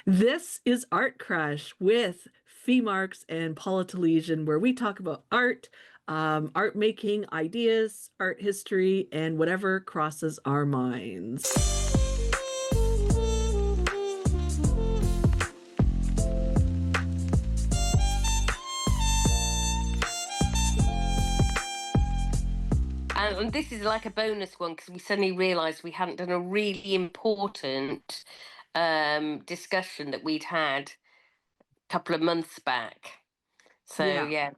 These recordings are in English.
This is Art Crush with Fee Marks and Paula Telizyn, where we talk about art, art making, ideas, art history, and whatever crosses our minds. And this is like a bonus one because we suddenly realised we hadn't done a really important discussion that we'd had a couple of months back. So, Yeah. yeah.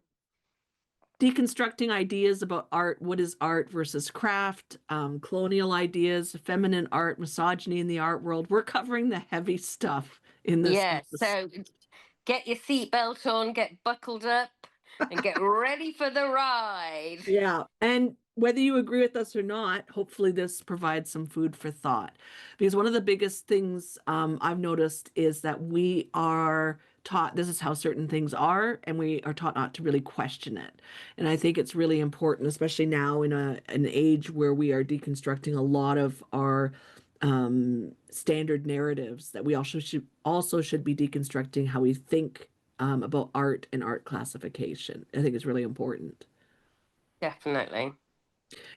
Deconstructing ideas about art. What is art versus craft? Colonial ideas, feminine art, misogyny in the art world. We're covering the heavy stuff in this Yeah. episode. So get your seatbelt on, get buckled up, and get ready for the ride. Yeah. And whether you agree with us or not, hopefully this provides some food for thought. Because one of the biggest things I've noticed is that we are taught this is how certain things are, and we are taught not to really question it. And I think it's really important, especially now in an age where we are deconstructing a lot of our standard narratives, that we also should be deconstructing how we think about art and art classification. I think it's really important. Definitely.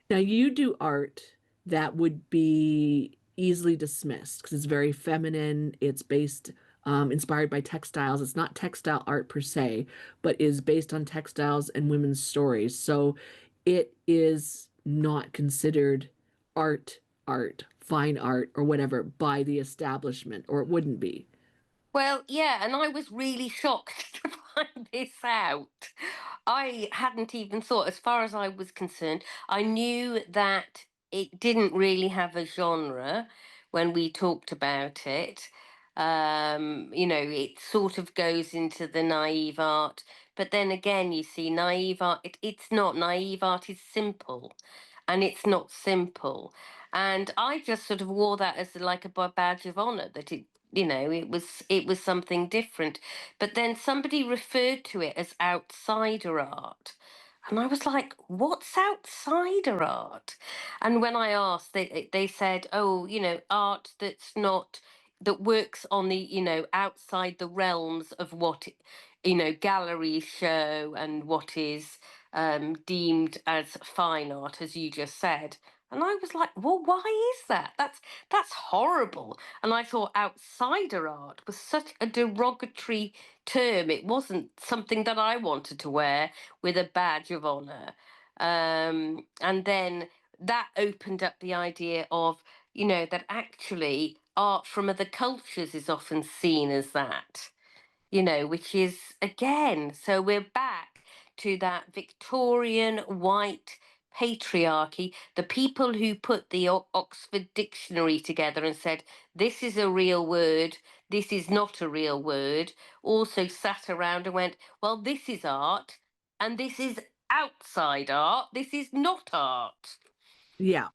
Now, you do art that would be easily dismissed because it's very feminine. It's based, inspired by textiles. It's not textile art per se, but is based on textiles and women's stories. So it is not considered fine art, or whatever by the establishment, or it wouldn't be. Well, yeah, and I was really shocked to find this out. I hadn't even thought, as far as I was concerned, I knew that it didn't really have a genre when we talked about it. It sort of goes into the naive art, but then again, you see, naive art, it's not naive art is simple, and it's not simple. And I just sort of wore that as like a badge of honor that it was something different. But then somebody referred to it as outsider art, and I was like, what's outsider art? And when I asked, they said, oh, art that works on the outside the realms of what galleries show and what is deemed as fine art, as you just said. And I was like, well, why is that? That's horrible. And I thought outsider art was such a derogatory term. It wasn't something that I wanted to wear with a badge of honor. And then that opened up the idea of, that actually art from other cultures is often seen as that, which is again, so we're back to that Victorian white patriarchy, the people who put the Oxford Dictionary together and said, this is a real word, this is not a real word, also sat around and went, well, this is art, and this is outside art, this is not art. Yeah.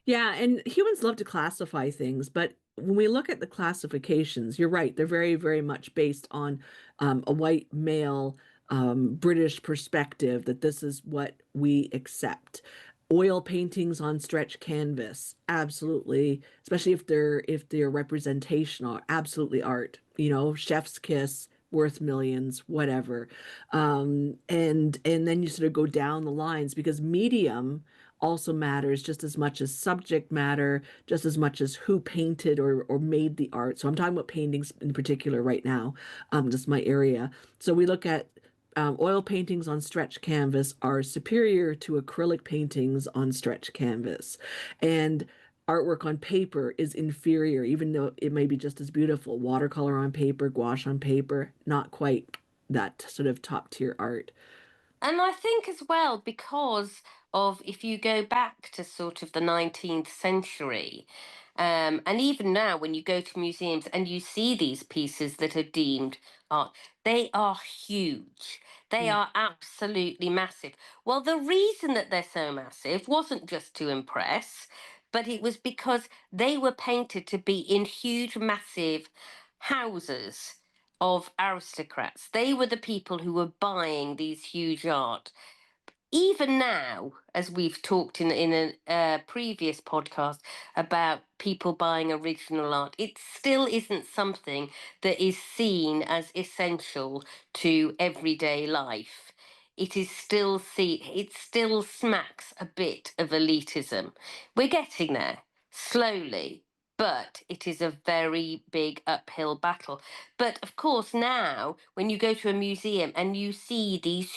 Yeah, and humans love to classify things, but when we look at the classifications, you're right, they're very, very much based on a white male British perspective that this is what we accept. Oil paintings on stretch canvas, absolutely, especially if they're representational, absolutely art. Chef's kiss, worth millions, whatever. And then you sort of go down the lines because medium also matters just as much as subject matter, just as much as who painted or made the art. So I'm talking about paintings in particular right now, just my area. So we look at oil paintings on stretch canvas are superior to acrylic paintings on stretch canvas. And artwork on paper is inferior, even though it may be just as beautiful. Watercolor on paper, gouache on paper, not quite that sort of top tier art. And I think as well, because of if you go back to sort of the 19th century, and even now when you go to museums and you see these pieces that are deemed art, they are huge. They Yeah. are absolutely massive. Well, the reason that they're so massive wasn't just to impress, but it was because they were painted to be in huge, massive houses of aristocrats. They were the people who were buying these huge art. even now, as we've talked in a previous podcast about people buying original art, it still isn't something that is seen as essential to everyday life. It is still it still smacks a bit of elitism. We're getting there slowly, but it is a very big uphill battle. But of course, now when you go to a museum and you see these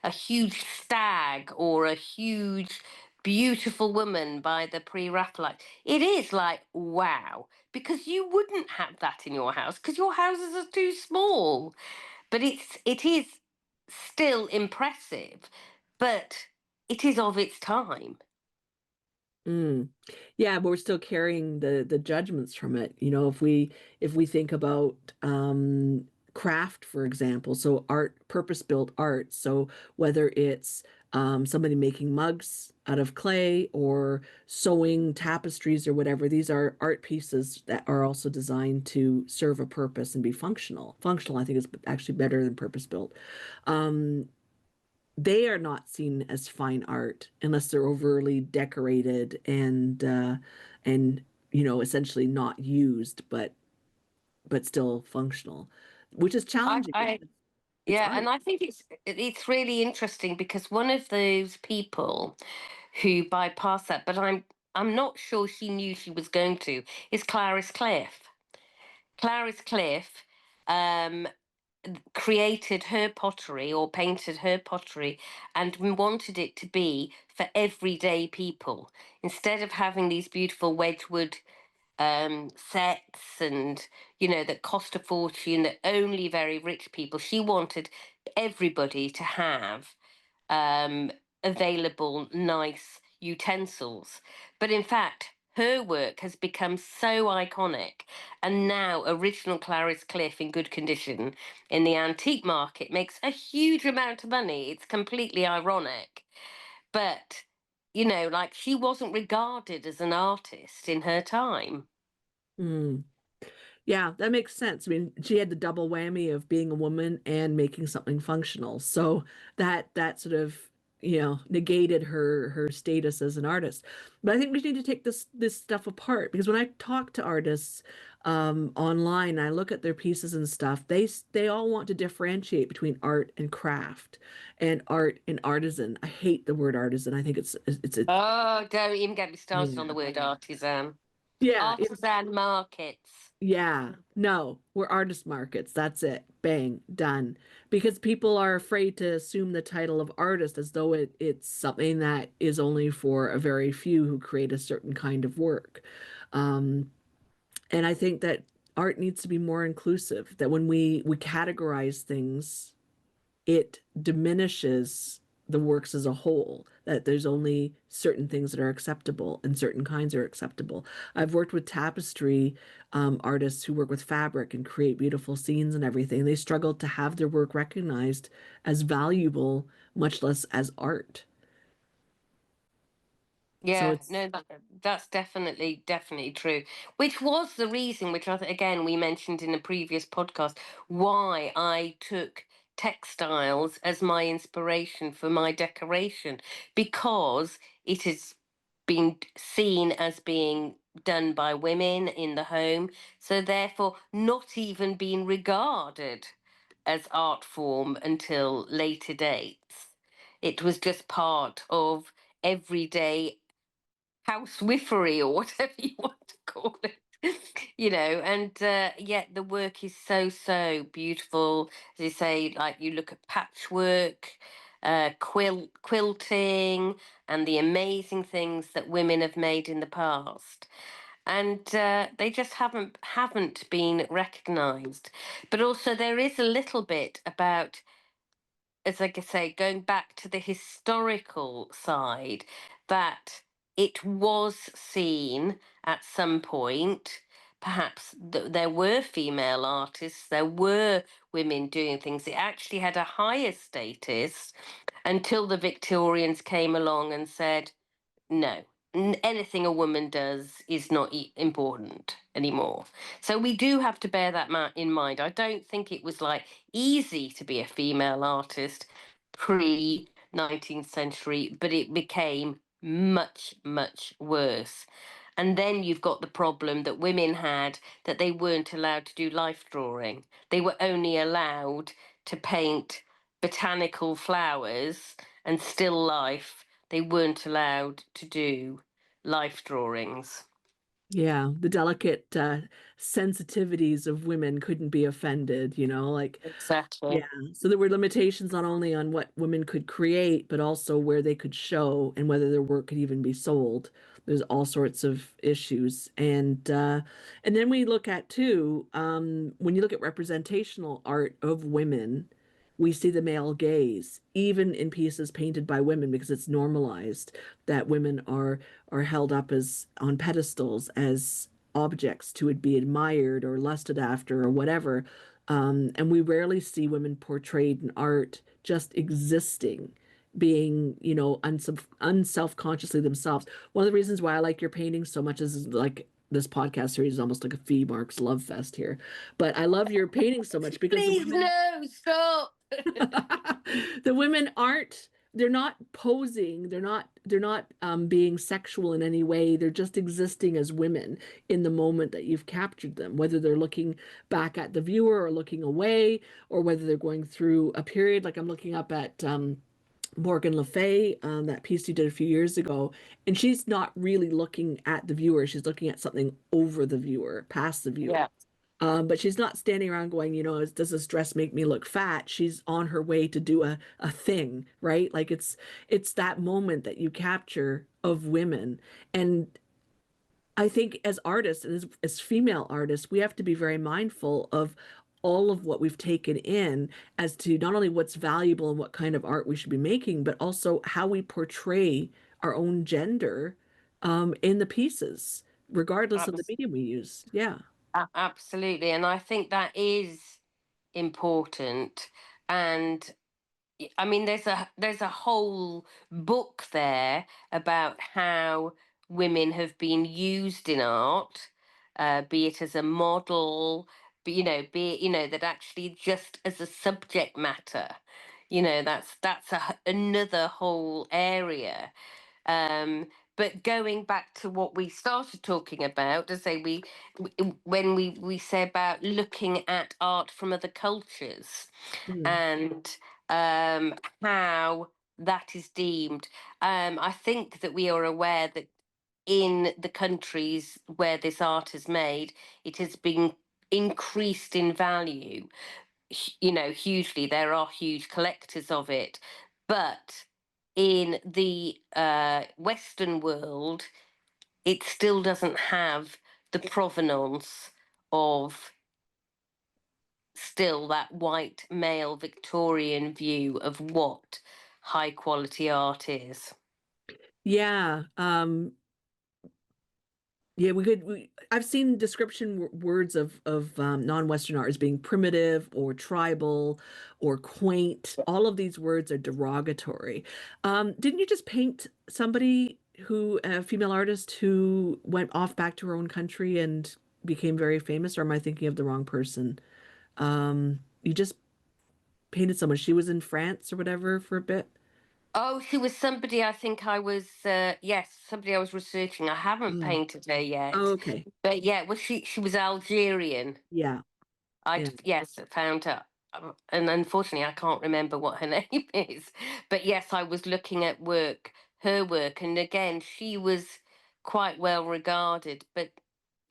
a huge stag or a huge beautiful woman by the pre-Raphaelite, it is like wow, because you wouldn't have that in your house because your houses are too small. But it is still impressive, but it is of its time. Mm. Yeah, but we're still carrying the judgments from it. You know, if we think about craft, for example, so art, purpose-built art. So whether it's somebody making mugs out of clay or sewing tapestries or whatever, these are art pieces that are also designed to serve a purpose and be functional. Functional, I think, is actually better than purpose-built. Um, they are not seen as fine art unless they're overly decorated and essentially not used but still functional, which is challenging I because it's Yeah, art. and I think it's really interesting because one of those people who bypassed that, but I'm not sure she knew she was going to, is Clarice Cliff. Clarice Cliff um, created her pottery or painted her pottery and wanted it to be for everyday people. Instead of having these beautiful Wedgwood sets and that cost a fortune that only very rich people, she wanted everybody to have um, available nice utensils. But in fact, her work has become so iconic, and now original Clarice Cliff in good condition in the antique market makes a huge amount of money. It's completely ironic, but like she wasn't regarded as an artist in her time. Mm. Yeah, that makes sense. I mean, she had the double whammy of being a woman and making something functional. So that sort of, negated her status as an artist. But I think we need to take this stuff apart because when I talk to artists online, I look at their pieces and stuff, they all want to differentiate between art and craft and art and artisan. I hate the word artisan. I think it's a Oh, don't even get me started on the yeah. word artisan. Yeah, Artisan markets. yeah, no, we're artist markets. That's it. Bang, done. Because people are afraid to assume the title of artist as though it's something that is only for a very few who create a certain kind of work. Um, and I think that art needs to be more inclusive, that when we categorize things, it diminishes the works as a whole, that there's only certain things that are acceptable and certain kinds are acceptable. I've worked with tapestry artists who work with fabric and create beautiful scenes and everything. They struggle to have their work recognized as valuable, much less as art. So Yeah, it's no, that's definitely true. Which was the reason, which again we mentioned in a previous podcast, why I took textiles as my inspiration for my decoration, because it has been seen as being done by women in the home, so therefore not even being regarded as art form until later dates. It was just part of everyday housewifery or whatever you want to call it. And yet the work is so beautiful. As you say, like you look at patchwork, quilting, and the amazing things that women have made in the past. And they just haven't been recognised. But also there is a little bit about, as I could say, going back to the historical side, that it was seen at some point. Perhaps there were female artists, there were women doing things. It actually had a higher status until the Victorians came along and said, no, anything a woman does is not important anymore. So we do have to bear that in mind. I don't think it was like easy to be a female artist pre 19th century, but it became much, much worse. And then you've got the problem that women had, that they weren't allowed to do life drawing. They were only allowed to paint botanical flowers and still life. They weren't allowed to do life drawings. Yeah, the delicate sensitivities of women couldn't be offended, like, Exactly. yeah. So there were limitations not only on what women could create, but also where they could show and whether their work could even be sold. There's all sorts of issues. And then we look at too, when you look at representational art of women, we see the male gaze, even in pieces painted by women, because it's normalized that women are held up as on pedestals as objects to be admired or lusted after or whatever. And we rarely see women portrayed in art just existing, being, unself-consciously themselves. One of the reasons why I like your paintings so much is like this podcast series is almost like a Fee Marks love fest here. But I love your paintings so much because the Please, women no, stop. the women aren't they're not posing, they're not being sexual in any way, they're just existing as women in the moment that you've captured them, whether they're looking back at the viewer or looking away, or whether they're going through a period. Like I'm looking up at Morgan Le Fay, that piece you did a few years ago, and she's not really looking at the viewer, she's looking at something over the viewer, past the viewer. Yeah, But she's not standing around going, does this dress make me look fat? She's on her way to do a thing, right? Like it's that moment that you capture of women. And I think as artists and as female artists, we have to be very mindful of all of what we've taken in as to not only what's valuable and what kind of art we should be making, but also how we portray our own gender in the pieces, regardless of the abs- medium we use. Yeah. absolutely. And I think that is important. And I mean, there's a whole book there about how women have been used in art, be it as a model, but be it, that actually just as a subject matter. That's another whole area. Um, but going back to what we started talking about, to say when we say about looking at art from other cultures, Mm. and how that is deemed. I think that we are aware that in the countries where this art is made, it has been increased in value, hugely. There are huge collectors of it. But in the Western world, it still doesn't have the provenance of still that white male Victorian view of what high quality art is. Yeah. Yeah, I've seen description words of non-Western art as being primitive or tribal or quaint. All of these words are derogatory. Didn't you just paint somebody a female artist who went off back to her own country and became very famous, or am I thinking of the wrong person? You just painted someone. She was in France or whatever for a bit. Oh, she was somebody I think I was, yes, somebody I was researching. I haven't Oh, painted her yet. okay. But yeah, well, she was Algerian. Yeah. Yeah. Yes, found her. And unfortunately, I can't remember what her name is. But yes, I was looking at her work. And again, she was quite well regarded, but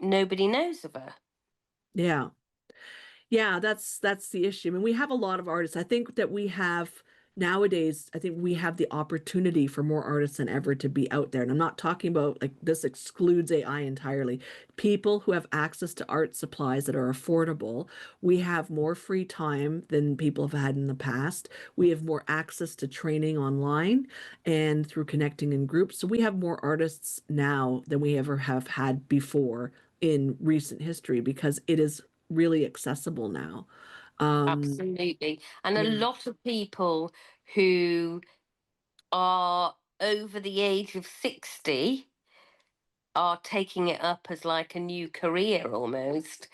nobody knows of her. Yeah. Yeah, that's the issue. I mean, we have a lot of artists. I think that we have nowadays, I think we have the opportunity for more artists than ever to be out there. And I'm not talking about like this excludes AI entirely. People who have access to art supplies that are affordable, we have more free time than people have had in the past. We have more access to training online and through connecting in groups. So we have more artists now than we ever have had before in recent history because it is really accessible now. Um, Absolutely. And a yeah, lot of people who are over the age of 60 are taking it up as like a new career almost.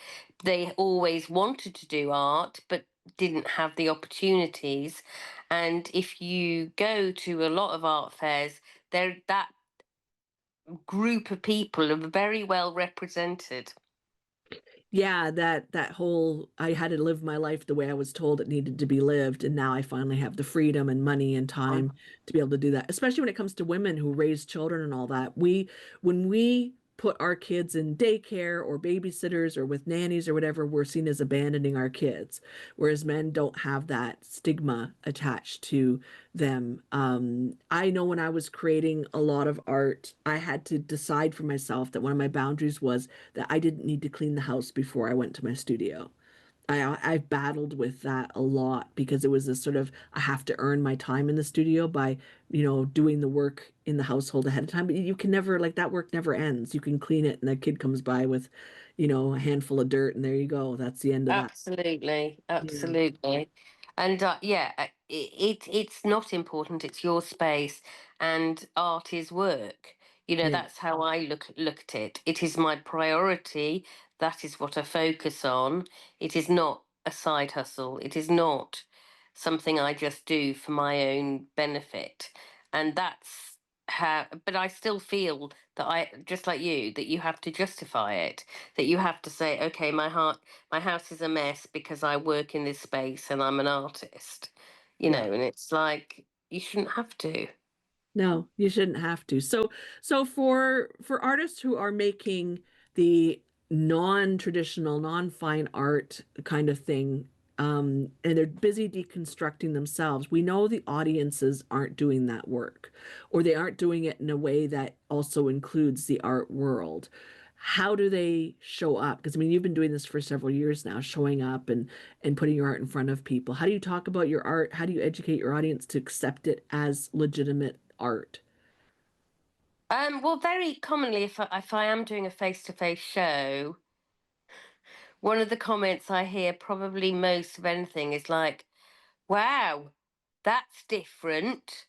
They always wanted to do art, but didn't have the opportunities. And if you go to a lot of art fairs, there that group of people are very well represented. Yeah, that whole I had to live my life the way I was told it needed to be lived, and now I finally have the freedom and money and time to be able to do that. Especially when it comes to women who raise children and all that. When we put our kids in daycare or babysitters or with nannies or whatever, we're seen as abandoning our kids, whereas men don't have that stigma attached to them. I know when I was creating a lot of art, I had to decide for myself that one of my boundaries was that I didn't need to clean the house before I went to my studio. I've battled with that a lot because it was this sort of I have to earn my time in the studio by, doing the work in the household ahead of time. But you can never, like, that work never ends. You can clean it and the kid comes by with, a handful of dirt and there you go. That's the end of that. Absolutely, Yeah. absolutely. And yeah, it's not important. It's your space, and art is work. Yeah. That's how I look at it. It is my priority. That is what I focus on. It is not a side hustle. It is not something I just do for my own benefit. And that's how. But I still feel that I, just like you, that you have to justify it. That you have to say, okay, my house is a mess because I work in this space and I'm an artist, Yeah. and it's like you shouldn't have to. No, you shouldn't have to. So for artists who are making the non-traditional, non-fine art kind of thing, and they're busy deconstructing themselves, we know the audiences aren't doing that work, or they aren't doing it in a way that also includes the art world. How do they show up? Because I mean, you've been doing this for several years now, showing up and putting your art in front of people. How do you talk about your art? How do you educate your audience to accept it as legitimate art? Well, very commonly, if I am doing a face-to-face show, one of the comments I hear probably most of anything is like, "Wow, that's different."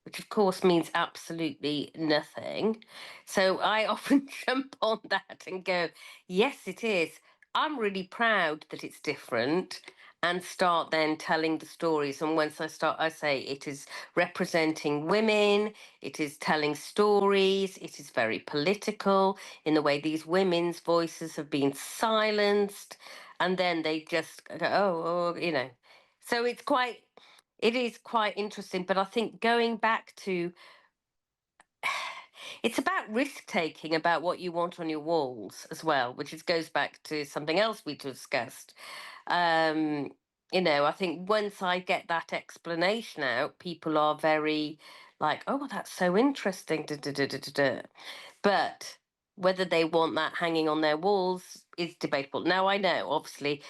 Which of course means absolutely nothing. So I often jump on that and go, yes, it is. I'm really proud that it's different, and start then telling the stories. And once I start, I say it is representing women, it is telling stories, it is very political in the way these women's voices have been silenced. And then they just go, oh. So it is quite interesting, but I think going back to it's about risk taking about what you want on your walls as well, which goes back to something else we discussed. Um, I think once I get that explanation out, people are very like, oh, that's so interesting. Da, da, da, da, da, da. But whether they want that hanging on their walls is debatable. Now, I know, obviously,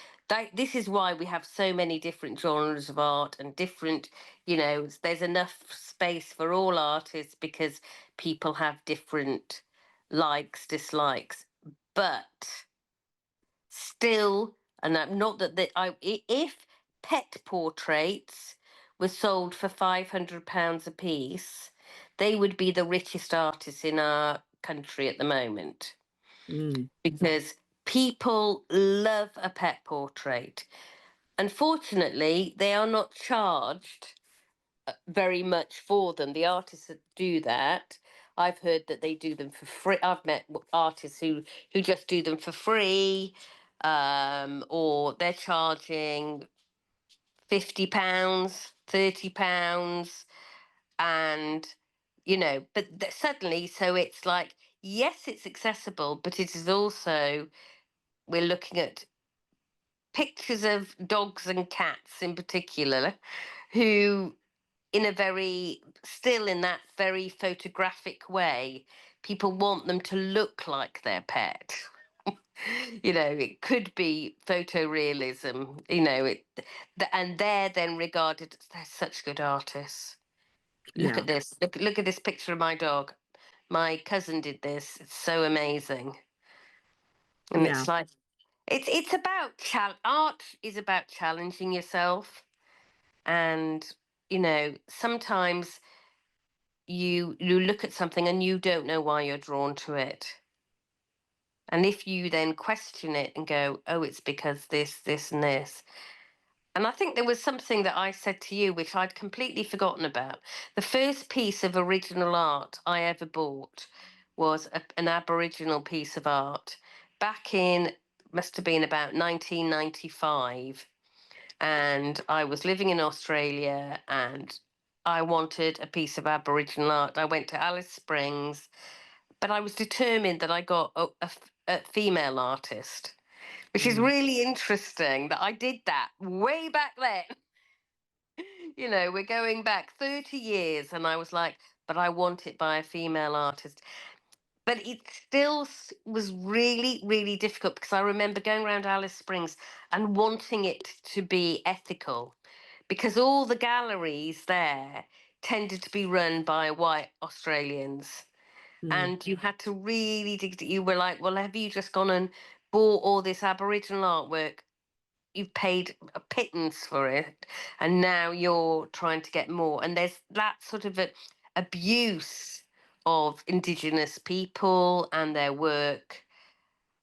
this is why we have so many different genres of art and different, there's enough space for all artists because people have different likes, dislikes. But still, and not that if pet portraits were sold for £500 a piece, they would be the richest artists in our country at the moment, Mm, because people love a pet portrait. Unfortunately, they are not charged very much for them. The artists that do that, I've heard that they do them for free. I've met artists who just do them for free, or they're charging £50, £30, and but suddenly, so it's like, yes, it's accessible, but it is also, we're looking at pictures of dogs and cats in particular, who in a very, still in that very photographic way, people want them to look like their pet. It could be photorealism, and they're then regarded as, they're such good artists. Look yeah, at this. Look at this picture of my dog. My cousin did this. It's so amazing. And yeah, it's like, it's about art is about challenging yourself. And sometimes you look at something and you don't know why you're drawn to it. And if you then question it and go, oh, it's because this, and this, And I think there was something that I said to you which I'd completely forgotten about. The first piece of original art I ever bought was an Aboriginal piece of art back in, must have been about 1995. And I was living in Australia and I wanted a piece of Aboriginal art. I went to Alice Springs, but I was determined that I got a female artist, which is Mm. really interesting that I did that way back then. We're going back 30 years, and I was like, but I want it by a female artist. But it still was really, really difficult because I remember going around Alice Springs and wanting it to be ethical because all the galleries there tended to be run by white Australians. Mm. And you had to really dig. You were like, well, have you just gone and bought all this Aboriginal artwork? You've paid a pittance for it, and now you're trying to get more. And there's that sort of abuse of Indigenous people and their work.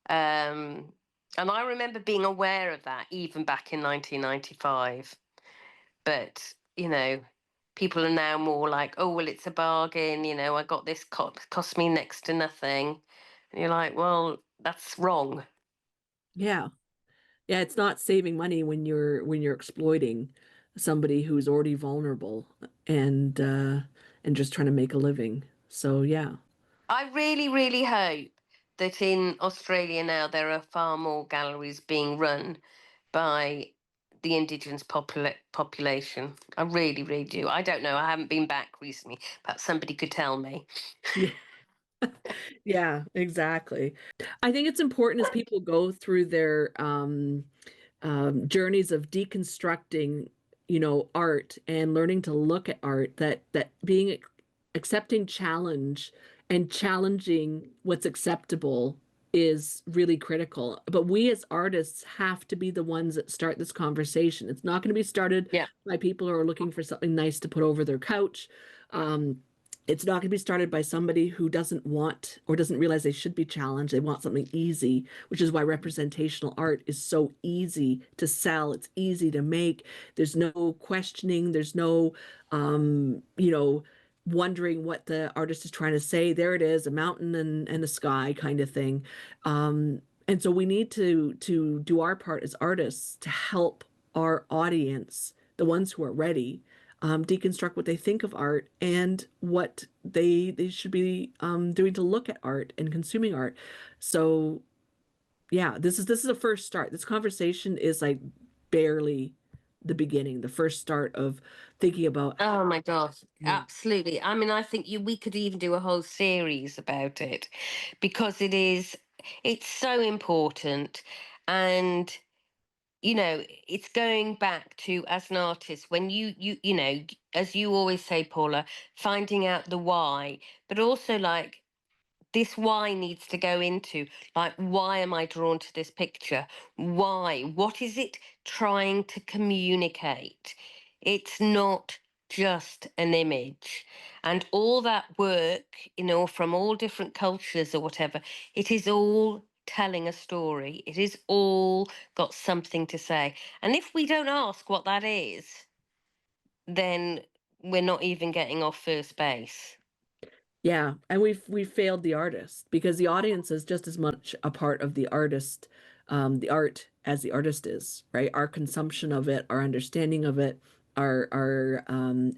And I remember being aware of that even back in 1995. But, people are now more like, oh, well, it's a bargain. I got this, cost me next to nothing. And you're like, well, that's wrong. Yeah. Yeah, it's not saving money when you're exploiting somebody who's already vulnerable and just trying to make a living. So yeah. I really, really hope that in Australia now there are far more galleries being run by the Indigenous population. I really, really do. I don't know. I haven't been back recently. Perhaps somebody could tell me. Yeah. Yeah, exactly. I think it's important as people go through their journeys of deconstructing, art and learning to look at art, that being accepting challenge and challenging what's acceptable is really critical. But we as artists have to be the ones that start this conversation. It's not going to be started Yeah. by people who are looking for something nice to put over their couch. Um, it's not going to be started by somebody who doesn't want or doesn't realize they should be challenged. They want something easy, which is why representational art is so easy to sell. It's easy to make. There's no questioning. There's no, wondering what the artist is trying to say. There it is, a mountain and a sky kind of thing. And so we need to do our part as artists to help our audience, the ones who are ready, deconstruct what they think of art and what they should be doing to look at art and consuming art. So yeah, this is a first start. This conversation is like barely the beginning, the first start of thinking about. Oh my gosh, Yeah, absolutely. I mean, I think we could even do a whole series about it because it's so important. And it's going back to as an artist when as you always say, Paula, finding out the why, but also like this why needs to go into like, why am I drawn to this picture? Why? What is it trying to communicate? It's not just an image. And all that work, from all different cultures or whatever, it is all telling a story. It is all got something to say. And if we don't ask what that is, then we're not even getting off first base. yeah, and we've failed the artist because the audience is just as much a part of the artist, the art as the artist is, right? Our consumption of it, our understanding of it, our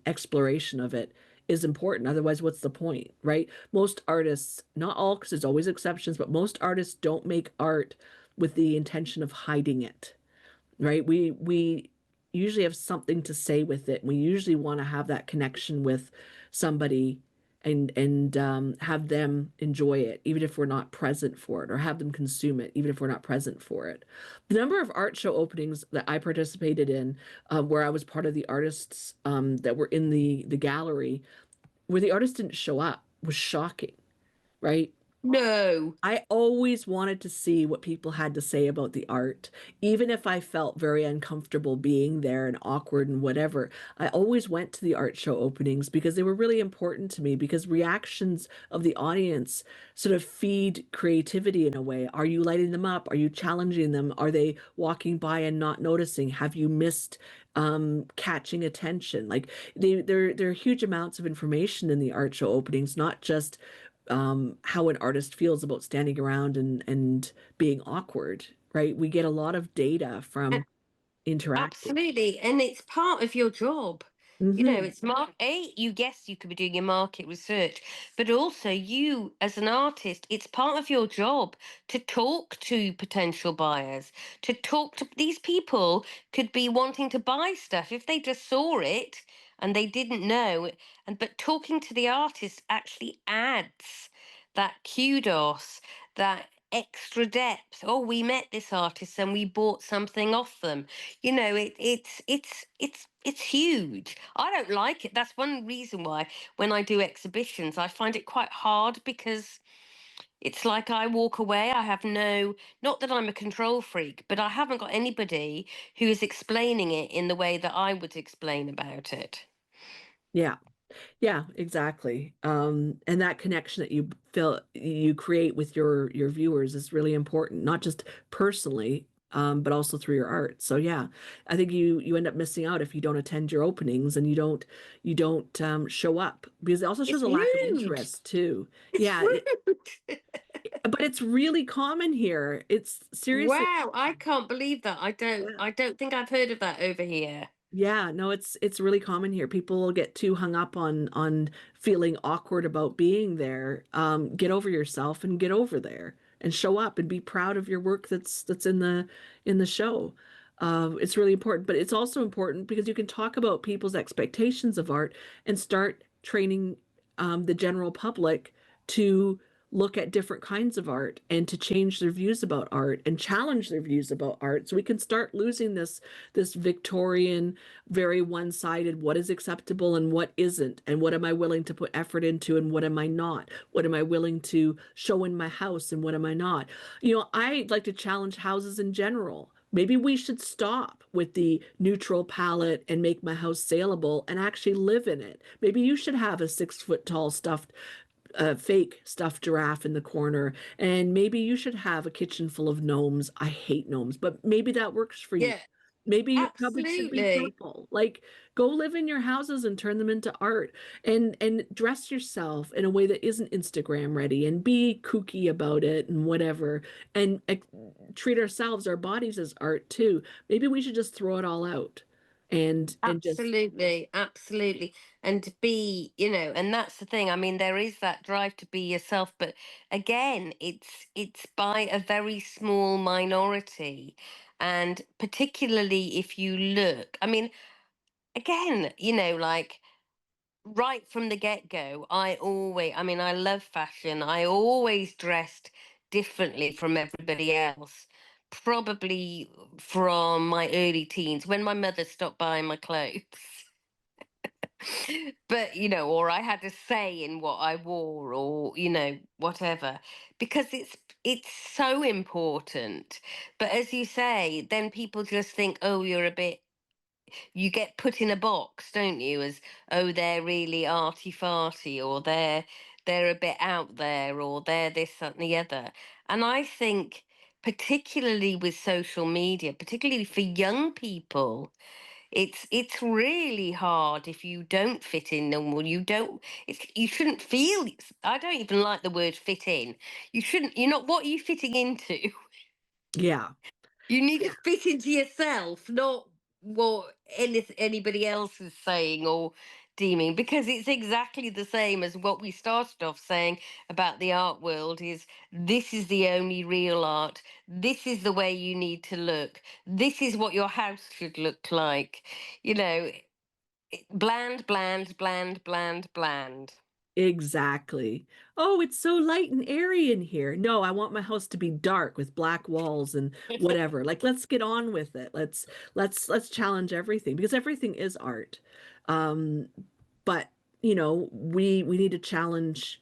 exploration of it is important. Otherwise, what's the point, right? Most artists, not all, because there's always exceptions, but most artists don't make art with the intention of hiding it, right? We usually have something to say with it. We usually want to have that connection with somebody and have them enjoy it, even if we're not present for it, or have them consume it, even if we're not present for it. The number of art show openings that I participated in, where I was part of the artists that were in the gallery, where the artist didn't show up, was shocking, right? No. I always wanted to see what people had to say about the art, even if I felt very uncomfortable being there and awkward and whatever. I always went to the art show openings because they were really important to me because reactions of the audience sort of feed creativity in a way. Are you lighting them up? Are you challenging them? Are they walking by and not noticing? Have you missed catching attention? Like there are huge amounts of information in the art show openings, not just how an artist feels about standing around and being awkward, right? We get a lot of data from interacting. Absolutely. And it's part of your job. You know, Hmm. it's you guess you could be doing your market research, but also you as an artist, it's part of your job to talk to potential buyers, to talk to these people could be wanting to buy stuff if they just saw it and they didn't know. And but talking to the artist actually adds that kudos, that extra depth. Oh, we met this artist and we bought something off them. You know, it's huge. I don't like it. That's one reason why when I do exhibitions I find it quite hard, because it's like I walk away, I have no, not that I'm a control freak, but I haven't got anybody who is explaining it in the way that I would explain about it. Yeah. Yeah, exactly. And that connection that you feel you create with your viewers is really important, not just personally, but also through your art. So yeah, I think you end up missing out if you don't attend your openings and you don't show up because it also shows It's a lack of rude. interest too. It's Yeah, rude. but it's really common here. It's seriously. Wow, I can't believe that. I don't think I've heard of that over here. Yeah, no, it's really common here. People get too hung up on feeling awkward about being there. Get over yourself and get over there and show up and be proud of your work that's in the show. It's really important, but it's also important because you can talk about people's expectations of art and start training the general public to look at different kinds of art and to change their views about art and challenge their views about art. So we can start losing this Victorian, very one-sided, what is acceptable and what isn't, and what am I willing to put effort into and what am I not? What am I willing to show in my house and what am I not? I'd like to challenge houses in general. Maybe we should stop with the neutral palette and make my house saleable and actually live in it. Maybe you should have a 6 foot tall stuffed a fake stuffed giraffe in the corner. And maybe you should have a kitchen full of gnomes. I hate gnomes, but maybe that works for you. Yeah, Maybe your cupboard should be absolutely. purple. Like go live in your houses and turn them into art and dress yourself in a way that isn't Instagram ready and be kooky about it and whatever. And treat ourselves, our bodies as art too. Maybe we should just throw it all out and just Absolutely, absolutely. And to be, you know, and that's the thing. I mean, there is that drive to be yourself, but again, it's by a very small minority. And particularly if you look, I mean, again, you know, like right from the get-go, I mean, I love fashion. I always dressed differently from everybody else. Probably from my early teens when my mother stopped buying my clothes. But, you know, or I had a say in what I wore, or, you know, whatever, because it's so important. But as you say, then people just think, oh, you're a bit, you get put in a box, don't you, as, oh, they're really arty farty, or they're a bit out there, or they're this, that, and the other. And I think particularly with social media, particularly for young people, it's really hard if you don't fit in, or you don't, you shouldn't feel, I don't even like the word fit in. You shouldn't, you're not, what are you fitting into? yeah. You need to fit into yourself, not what anybody else is saying or deeming, because it's exactly the same as what we started off saying about the art world is this is the only real art. This is the way you need to look. This is what your house should look like. You know, bland, bland, bland, bland, bland. Exactly. Oh, it's so light and airy in here. No, I want my house to be dark with black walls and whatever. Like, let's get on with it. Let's challenge everything because everything is art. Um, but we need to challenge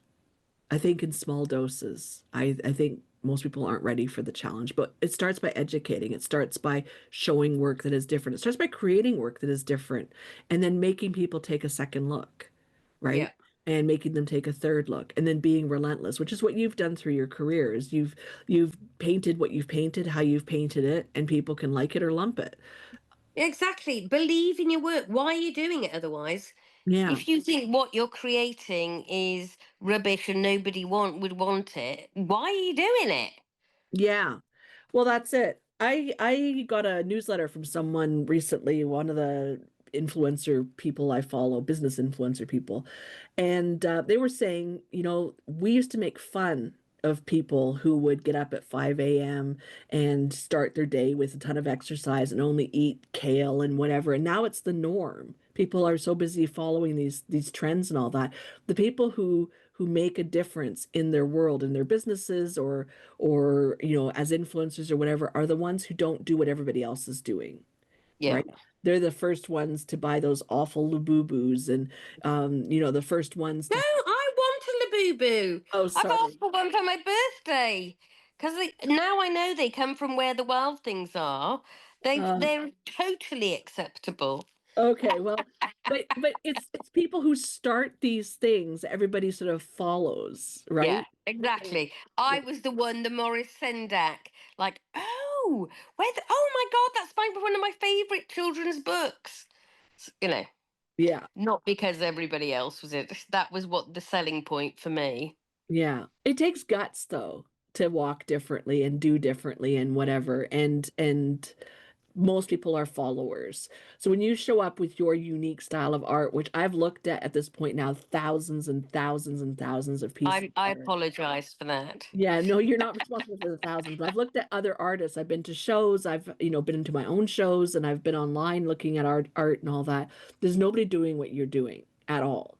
I think in small doses. I think most people aren't ready for the challenge, but it starts by educating. It starts by showing work that is different. It starts by creating work that is different and then making people take a second look, right? Yeah. And making them take a third look and then being relentless, which is what you've done through your careers. You've painted what you've painted, how you've painted it, and people can like it or lump it. Exactly. Believe in your work. Why are you doing it otherwise? Yeah. If you think what you're creating is rubbish and nobody would want it, why are you doing it? Yeah. Well, that's it. I got a newsletter from someone recently, one of the influencer people I follow, business influencer people, and they were saying, we used to make fun of people who would get up at 5 a.m. and start their day with a ton of exercise and only eat kale and whatever. And now it's the norm. People are so busy following these trends and all that. The people who make a difference in their world, in their businesses or as influencers or whatever, are the ones who don't do what everybody else is doing, Yeah. right? They're the first ones to buy those awful Labubus and the first ones No, to I want a Labubu. oh I've sorry. asked for one for my birthday because now I know they come from where the wild things are. Uh, They're totally acceptable. okay, well, but it's people who start these things everybody sort of follows, Yeah, right? And- exactly. yeah, I was the one, the Morris Sendak. Like, oh, oh my God, that's one of my favorite children's books. yeah. Not because everybody else was it. That was what the selling point for me. Yeah. It takes guts though to walk differently and do differently and whatever. And most people are followers. So when you show up with your unique style of art, which I've looked at this point now, thousands and thousands and thousands of pieces I of art. apologize for that. Yeah, no, you're not responsible for the thousands, but I've looked at other artists. I've been to shows, I've, been into my own shows and I've been online looking at art and all that. There's nobody doing what you're doing at all.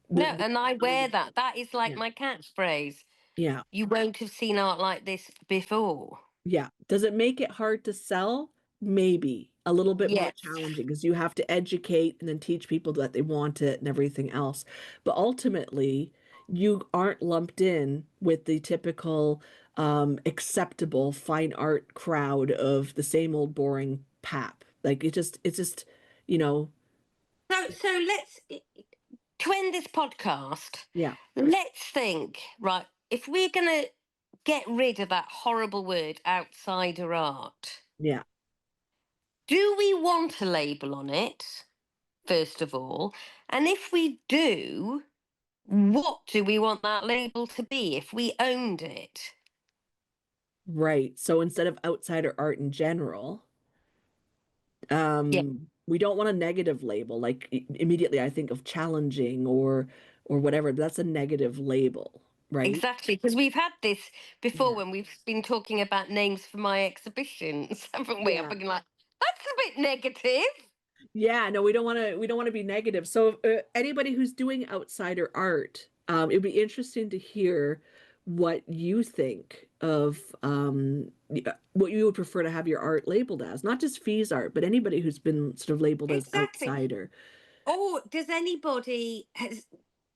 No, The and I wear that. That is like yeah. my catchphrase. Yeah. You won't have seen art like this before. Yeah. Does it make it hard to sell? Maybe a little bit more Yes. challenging because you have to educate and then teach people that they want it and everything else. But ultimately, you aren't lumped in with the typical acceptable fine art crowd of the same old boring pap. Like it's just, you know, So let's to end this podcast. yeah, Let's think, right? If we're gonna get rid of that horrible word outsider art, yeah. do we want a label on it, first of all? And if we do, what do we want that label to be if we owned it? Right. So instead of outsider art in general, Yeah, we don't want a negative label. Like immediately I think of challenging or whatever. That's a negative label, right? exactly. Because we've had this before Yeah. when we've been talking about names for my exhibitions, haven't we? I'm Yeah. thinking like, that's a bit negative. Yeah, no, we don't want to be negative. So anybody who's doing outsider art, it'd be interesting to hear what you think of what you would prefer to have your art labeled as, not just fees art, but anybody who's been sort of labeled as Exactly. outsider. Or does anybody has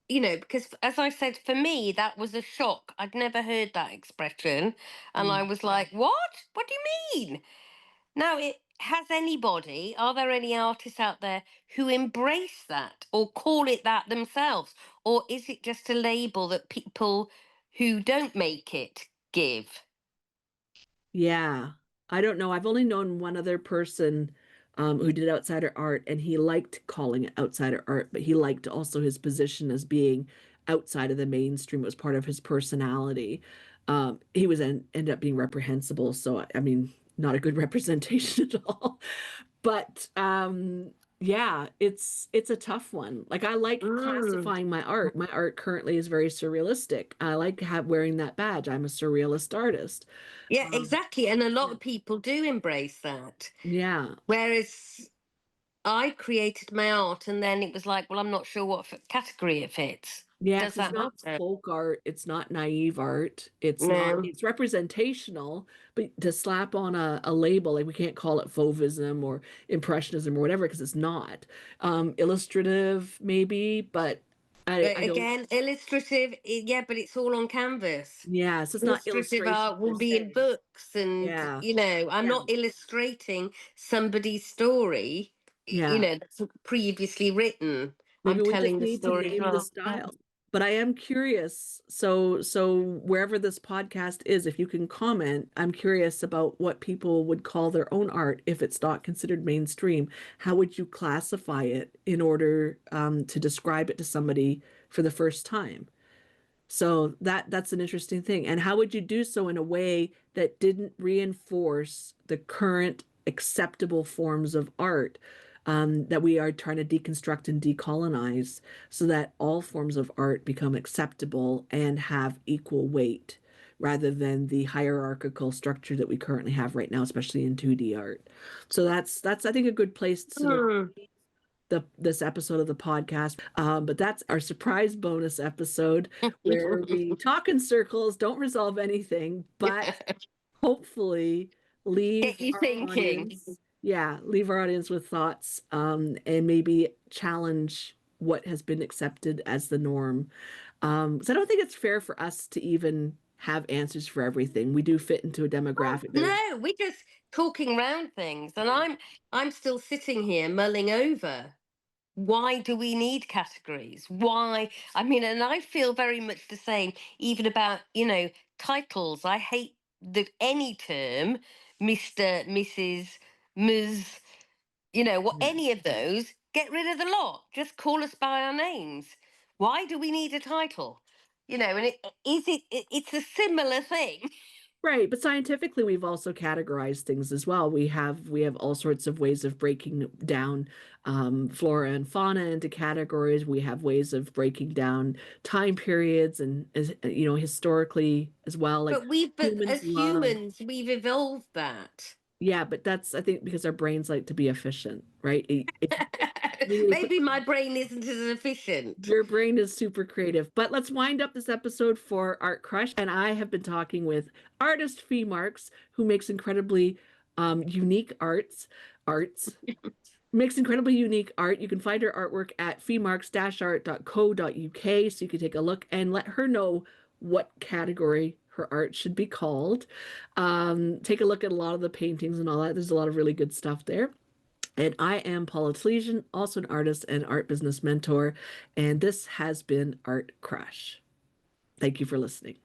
because as I said, for me that was a shock. I'd never heard that expression, and I Mm. was like, "What? What do you mean?" Now, are there any artists out there who embrace that or call it that themselves? Or is it just a label that people who don't make it give? Yeah, I don't know. I've only known one other person who did outsider art, and he liked calling it outsider art, but he liked also his position as being outside of the mainstream. It was part of his personality. He was ended up being reprehensible, so I mean, not a good representation at all. But yeah, it's a tough one. Like I like Mm. classifying my art. My art currently is very surrealistic. I like wearing that badge. I'm a surrealist artist. Yeah, Um, exactly. And a lot of people do embrace that. yeah, Whereas I created my art and then it was like, well, I'm not sure what category it fits. yeah, Does because it's that not matter? folk art, it's not naive art, it's not, No. it's representational, but to slap on a label, like we can't call it fauvism or impressionism or whatever, because it's not. Illustrative, maybe, but I don't. Again, illustrative, yeah, but it's all on canvas. Yeah, so it's not Illustrative illustration art per will be in se. books, and Yeah, I'm yeah, not illustrating somebody's story, yeah. that's previously written. I'm Maybe we just telling the need to story as name the well. style. But I am curious. So wherever this podcast is, if you can comment, I'm curious about what people would call their own art if it's not considered mainstream. How would you classify it in order to describe it to somebody for the first time? So that's an interesting thing. And how would you do so in a way that didn't reinforce the current acceptable forms of art that we are trying to deconstruct and decolonize so that all forms of art become acceptable and have equal weight rather than the hierarchical structure that we currently have right now, especially in 2D art. So that's I think a good place to sort of Hmm. this episode of the podcast. But that's our surprise bonus episode where we talk in circles, don't resolve anything, but hopefully Get leave you our thinking. audience, yeah, leave our audience with thoughts and maybe challenge what has been accepted as the norm. So I don't think it's fair for us to even have answers for everything. We do fit into a Oh, demographic. There's no, we're just talking round things, and yeah, I'm still sitting here mulling over. Why do we need categories? Why? I mean, and I feel very much the same, even about, titles. I hate any term, Mr., Mrs., Ms., what yeah. any of those, get rid of the lot. Just call us by our names. Why do we need a title? And it's a similar thing. Right, but scientifically, we've also categorized things as well. We have all sorts of ways of breaking down flora and fauna into categories. We have ways of breaking down time periods and historically as well. Like But humans as love, humans, we've evolved that. yeah, but that's I think because our brains like to be efficient, right? If you really put Maybe my brain isn't as efficient. your brain is super creative. But let's wind up this episode for Art Crush. And I have been talking with artist Fee Marks, who makes incredibly unique arts, makes incredibly unique art. You can find her artwork at feemarks-art.co.uk so you can take a look and let her know what category her art should be called. Take a look at a lot of the paintings and all that. There's a lot of really good stuff there. And I am Paula Telizyn, also an artist and art business mentor. And this has been Art Crush. Thank you for listening.